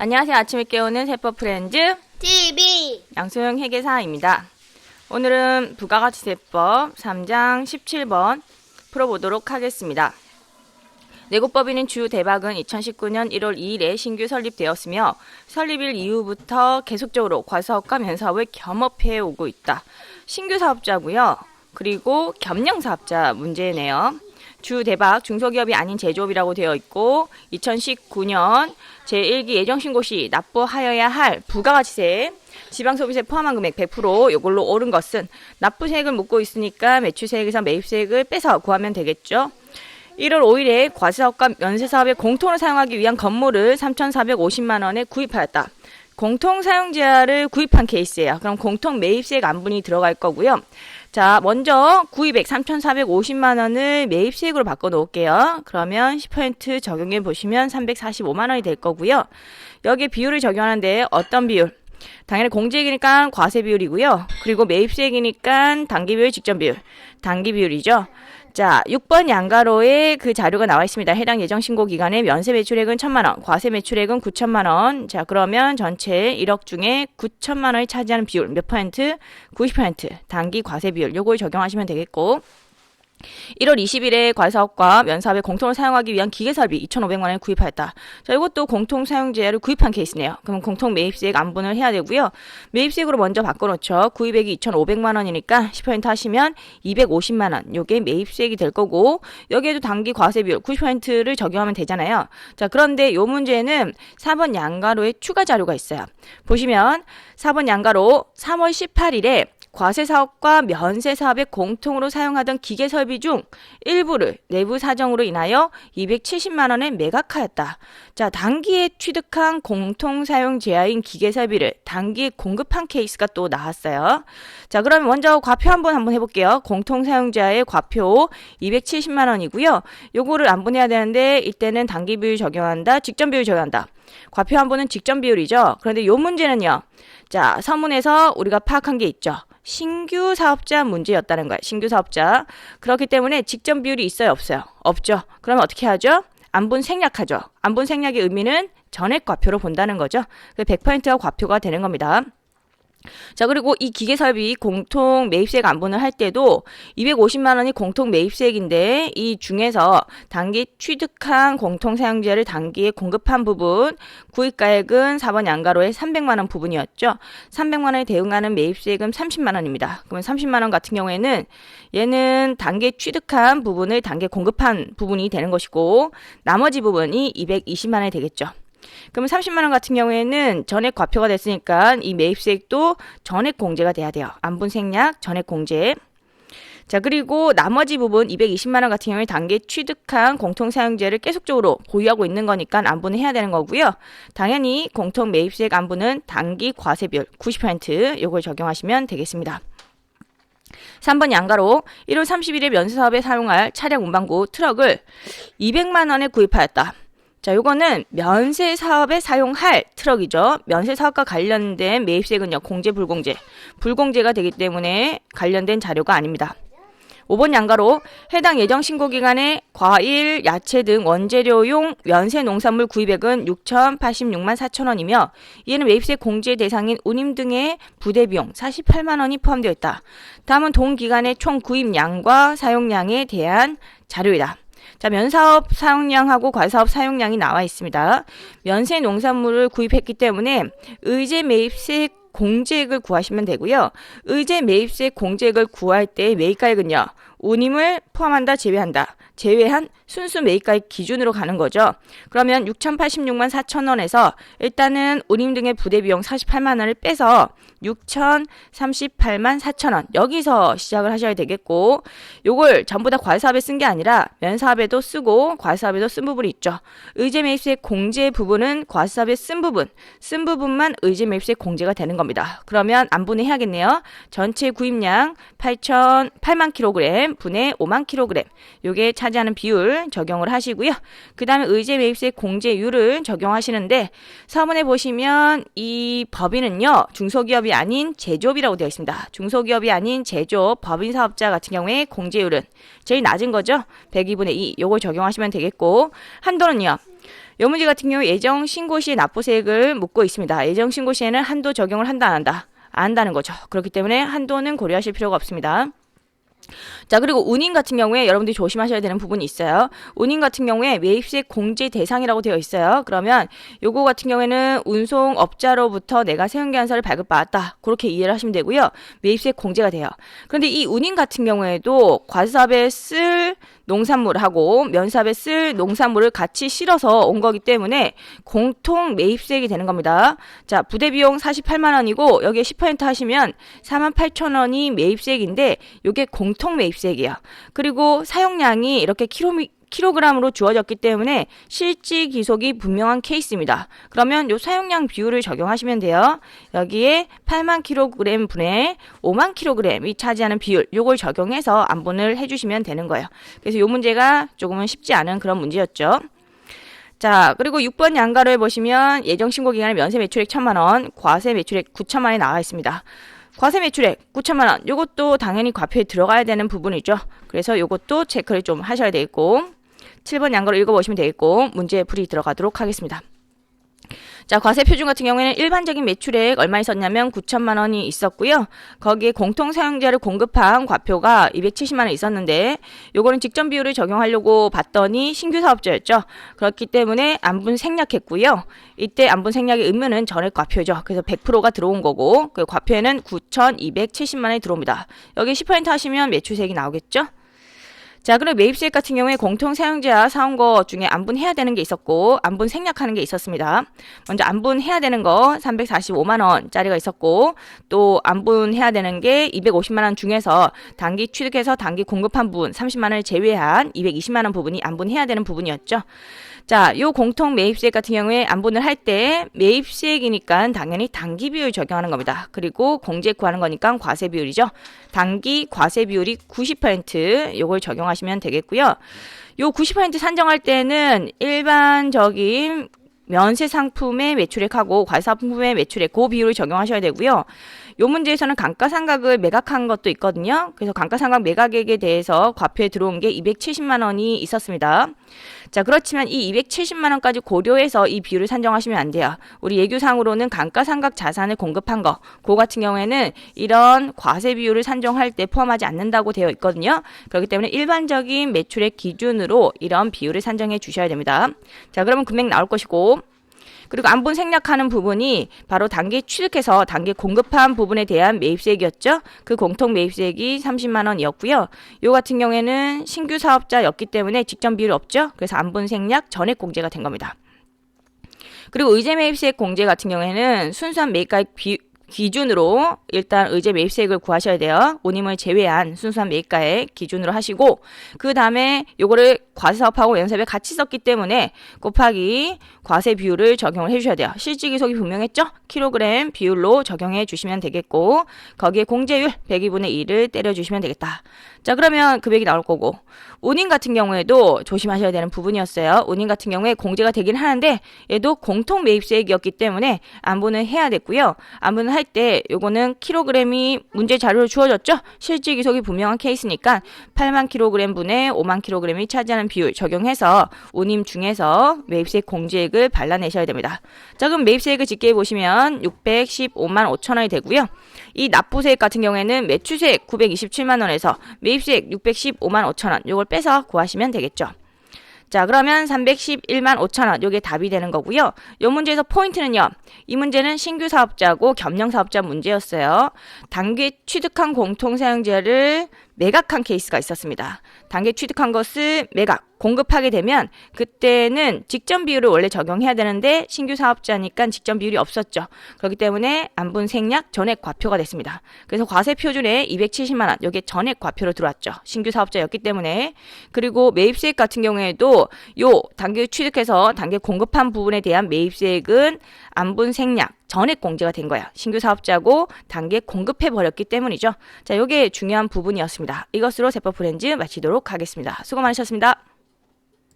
안녕하세요. 아침에 깨우는 세법 프렌즈 TV 양소영 회계사입니다. 오늘은 부가가치세법 3장 17번 풀어보도록 하겠습니다. 내국법인인 주대박은 2019년 1월 2일에 신규 설립되었으며 설립일 이후부터 계속적으로 과사업과 면사업을 겸업해 오고 있다. 신규 사업자고요. 그리고 겸용사업자 문제네요. 주대박 중소기업이 아닌 제조업이라고 되어 있고 2019년 제1기 예정신고 시 납부하여야 할 부가가치세 지방소비세 포함한 금액 100% 이걸로 오른 것은 납부세액을 묻고 있으니까 매출세액에서 매입세액을 빼서 구하면 되겠죠. 1월 5일에 과세사업과 면세사업의 공통으로 사용하기 위한 건물을 3,450만 원에 구입하였다. 공통사용제한을 구입한 케이스예요. 그럼 공통매입세액 안분이 들어갈 거고요. 자, 먼저 구입액 3,450만 원을 매입세액으로 바꿔 놓을게요. 그러면 10% 적용해 보시면 345만 원이 될 거고요. 여기에 비율을 적용하는데 어떤 비율? 당연히 공제액이니까 과세 비율이고요. 그리고 매입세액이니까 단기 비율, 직전 비율. 단기 비율이죠. 자, 6번 양가로에 그 자료가 나와 있습니다. 해당 예정 신고 기간에 면세 매출액은 1,000만 원, 과세 매출액은 9천만 원. 자, 그러면 전체 1억 중에 9천만 원이 차지하는 비율 몇 퍼센트? 90%. 단기 과세 비율. 요걸 적용하시면 되겠고. 1월 20일에 과세사업과 면사업의 공통으로 사용하기 위한 기계설비 2,500만 원을 구입하였다. 자, 이것도 공통사용제한을 구입한 케이스네요. 그럼 공통매입세액 안분을 해야 되고요. 매입세액으로 먼저 바꿔놓죠. 구입액이 2,500만 원이니까 10% 하시면 250만 원. 요게 매입세액이 될 거고 여기에도 단기 과세비율 90%를 적용하면 되잖아요. 자, 그런데 요 문제는 4번 양가로에 추가 자료가 있어요. 보시면 4번 양가로 3월 18일에 과세사업과 면세사업에 공통으로 사용하던 기계설비 중 일부를 내부 사정으로 인하여 270만 원에 매각하였다. 자, 단기에 취득한 공통사용 제한인 기계설비를 단기에 공급한 케이스가 또 나왔어요. 자, 그러면 먼저 과표 한번 해볼게요. 공통사용 제한의 과표 270만 원이고요. 요거를 안분해야 되는데 이때는 단기 비율 적용한다, 직전 비율 적용한다. 과표 한번은 직전 비율이죠. 그런데 요 문제는요. 자, 서문에서 우리가 파악한 게 있죠. 신규 사업자 문제였다는 거예요. 신규 사업자. 그렇기 때문에 직전 비율이 있어요, 없어요? 없죠. 그러면 어떻게 하죠? 안분 생략하죠. 안분 생략의 의미는 전액 과표로 본다는 거죠. 100%가 과표가 되는 겁니다. 자, 그리고 이 기계설비 공통 매입세액 안분을 할 때도 250만 원이 공통 매입세액인데 이 중에서 단기 취득한 공통사용제를 단기에 공급한 부분 구입가액은 4번 양가로의 300만 원 부분이었죠. 300만 원에 대응하는 매입세액은 30만 원입니다. 그러면 30만 원 같은 경우에는 얘는 단기에 취득한 부분을 단기에 공급한 부분이 되는 것이고 나머지 부분이 220만 원이 되겠죠. 그러면 30만 원 같은 경우에는 전액 과표가 됐으니까 이 매입세액도 전액 공제가 돼야 돼요. 안분 생략, 전액 공제. 자, 그리고 나머지 부분 220만 원 같은 경우에 단기 취득한 공통사용제를 계속적으로 보유하고 있는 거니까 안분을 해야 되는 거고요. 당연히 공통 매입세액 안분은 단기 과세 비율 90% 요걸 적용하시면 되겠습니다. 3번 양가로 1월 30일에 면세사업에 사용할 차량 운반구 트럭을 200만 원에 구입하였다. 자, 요거는 면세 사업에 사용할 트럭이죠. 면세 사업과 관련된 매입세액은요, 공제, 불공제. 불공제가 되기 때문에 관련된 자료가 아닙니다. 5번 양가로 해당 예정 신고 기간에 과일, 야채 등 원재료용 면세 농산물 구입액은 6,086만 4천 원이며 이에는 매입세 공제 대상인 운임 등의 부대 비용 48만 원이 포함되어 있다. 다음은 동기간의 총 구입량과 사용량에 대한 자료이다. 자, 면사업 사용량하고 과사업 사용량이 나와 있습니다. 면세 농산물을 구입했기 때문에 의제 매입세 공제액을 구하시면 되고요. 의제 매입세 공제액을 구할 때 매입가액은요. 운임을 포함한다, 제외한다. 제외한 순수 매입가액 기준으로 가는 거죠. 그러면 6,086만 4천 원에서 일단은 운임 등의 부대 비용 48만 원을 빼서 6,038만 4천 원 여기서 시작을 하셔야 되겠고 요걸 전부 다 과세사업에 쓴 게 아니라 면사업에도 쓰고 과세사업에도 쓴 부분이 있죠. 의제 매입세 공제 부분은 과세사업에 쓴 부분만 의제 매입세 공제가 되는 겁니다. 그러면 안분해 해야겠네요. 전체 구입량 8만 kg 분의 5만 kg 요게 차지하는 비율 적용을 하시고요. 그 다음에 의제 매입세 공제율을 적용하시는데 서문에 보시면 이 법인은요. 중소기업이 아닌 제조업이라고 되어 있습니다. 중소기업이 아닌 제조업 법인 사업자 같은 경우에 공제율은 제일 낮은 거죠. 102분의 2 요걸 적용하시면 되겠고 한도는요. 이 문제 같은 경우 예정 신고 시의 납부세액을 묻고 있습니다. 예정 신고 시에는 한도 적용을 한다 안 한다? 안 한다는 거죠. 그렇기 때문에 한도는 고려하실 필요가 없습니다. 자, 그리고 운임 같은 경우에 여러분들이 조심하셔야 되는 부분이 있어요. 운임 같은 경우에 매입세 공제 대상이라고 되어 있어요. 그러면 요거 같은 경우에는 운송업자로부터 내가 세운계약서를 발급받았다. 그렇게 이해를 하시면 되고요. 매입세 공제가 돼요. 그런데 이 운임 같은 경우에도 과수사업에 쓸 농산물하고 면사업에 쓸 농산물을 같이 실어서 온 거기 때문에 공통 매입세액이 되는 겁니다. 자, 부대비용 48만 원이고 여기에 10% 하시면 48,000원이 매입세액인데 이게 공통 매입세액이에요. 그리고 사용량이 이렇게 킬로그램으로 주어졌기 때문에 실질 기속이 분명한 케이스입니다. 그러면 요 사용량 비율을 적용하시면 돼요. 여기에 8만 킬로그램 분의 5만 킬로그램이 차지하는 비율, 요걸 적용해서 안분을 해주시면 되는 거예요. 그래서 요 문제가 조금은 쉽지 않은 그런 문제였죠. 자, 그리고 6번 양가로에 보시면 예정 신고 기간에 면세 매출액 1,000만 원, 과세 매출액 9천만 원이 나와 있습니다. 과세 매출액 9천만 원, 요것도 당연히 과표에 들어가야 되는 부분이죠. 그래서 요것도 체크를 좀 하셔야 되겠고 7번 양가로 읽어보시면 되겠고 문제에 풀이 들어가도록 하겠습니다. 자, 과세 표준 같은 경우에는 일반적인 매출액 얼마 있었냐면 9천만 원이 있었고요. 거기에 공통 사용자를 공급한 과표가 270만 원 있었는데 요거는 직전 비율을 적용하려고 봤더니 신규 사업자였죠. 그렇기 때문에 안분 생략했고요. 이때 안분 생략의 의무는 전액 과표죠. 그래서 100%가 들어온 거고 그 과표에는 9,270만 원이 들어옵니다. 여기 10% 하시면 매출세액이 나오겠죠. 자, 그리고 매입세액 같은 경우에 공통 사용자 사온 거 중에 안분해야 되는 게 있었고 안분 생략하는 게 있었습니다. 먼저 안분해야 되는 거 345만 원짜리가 있었고 또 안분해야 되는 게 250만 원 중에서 단기 취득해서 단기 공급한 부분 30만 원을 제외한 220만 원 부분이 안분해야 되는 부분이었죠. 자, 요 공통 매입세액 같은 경우에 안분을 할 때 매입세액이니까 당연히 단기 비율 적용하는 겁니다. 그리고 공제 구하는 거니까 과세 비율이죠. 단기 과세 비율이 90% 요걸 적용하시면 되겠고요. 요 90% 산정할 때는 일반적인 면세 상품의 매출액하고 과세 상품의 매출액 그 비율을 적용하셔야 되고요. 요 문제에서는 감가상각을 매각한 것도 있거든요. 그래서 감가상각 매각액에 대해서 과표에 들어온 게 270만 원이 있었습니다. 자, 그렇지만 이 270만 원까지 고려해서 이 비율을 산정하시면 안 돼요. 우리 예규상으로는 감가상각 자산을 공급한 거, 그 같은 경우에는 이런 과세 비율을 산정할 때 포함하지 않는다고 되어 있거든요. 그렇기 때문에 일반적인 매출액 기준으로 이런 비율을 산정해 주셔야 됩니다. 자, 그러면 금액 나올 것이고 그리고 안분 생략하는 부분이 바로 단기 취득해서 단기 공급한 부분에 대한 매입세액이었죠. 그 공통 매입세액이 30만 원이었고요. 요 같은 경우에는 신규 사업자였기 때문에 직전 비율 없죠. 그래서 안분 생략 전액 공제가 된 겁니다. 그리고 의제 매입세액 공제 같은 경우에는 순수한 매입가액 기준으로 일단 의제 매입세액을 구하셔야 돼요. 운임을 제외한 순수한 매입가액 기준으로 하시고 그 다음에 요거를 과세사업하고 연사업에 같이 썼기 때문에 곱하기 과세 비율을 적용을 해주셔야 돼요. 실질기속이 분명했죠? 킬로그램 비율로 적용해 주시면 되겠고 거기에 공제율 102분의 1을 때려주시면 되겠다. 자, 그러면 금액이 나올 거고 운임 같은 경우에도 조심하셔야 되는 부분이었어요. 운임 같은 경우에 공제가 되긴 하는데 얘도 공통 매입세액이었기 때문에 안분을 해야 됐고요. 안분을 할 때 요거는 킬로그램이 문제 자료로 주어졌죠. 실질 기속이 분명한 케이스니까 8만 킬로그램 분의 5만 킬로그램이 차지하는 비율 적용해서 운임 중에서 매입세액 공제액을 발라내셔야 됩니다. 자, 그럼 매입세액을 집계해 보시면 615만 5천 원이 되고요. 이 납부세액 같은 경우에는 매출세액 927만 원에서 매입세액 615만 5천 원 요걸 빼서 구하시면 되겠죠. 자, 그러면 311만 5천 원 요게 답이 되는 거고요. 요 문제에서 포인트는요. 이 문제는 신규 사업자고 겸용 사업자 문제였어요. 단기 취득한 공통사용자를 매각한 케이스가 있었습니다. 단기 취득한 것을 매각, 공급하게 되면 그때는 직전 비율을 원래 적용해야 되는데 신규 사업자니까 직전 비율이 없었죠. 그렇기 때문에 안분 생략 전액 과표가 됐습니다. 그래서 과세 표준에 270만 원 이게 전액 과표로 들어왔죠. 신규 사업자였기 때문에. 그리고 매입세액 같은 경우에도 요 단기 취득해서 단기 공급한 부분에 대한 매입세액은 안분 생략 전액 공제가 된 거야. 신규 사업자고 단기에 공급해 버렸기 때문이죠. 자, 요게 중요한 부분이었습니다. 이것으로 세법 프렌즈 마치도록 하겠습니다. 수고 많으셨습니다.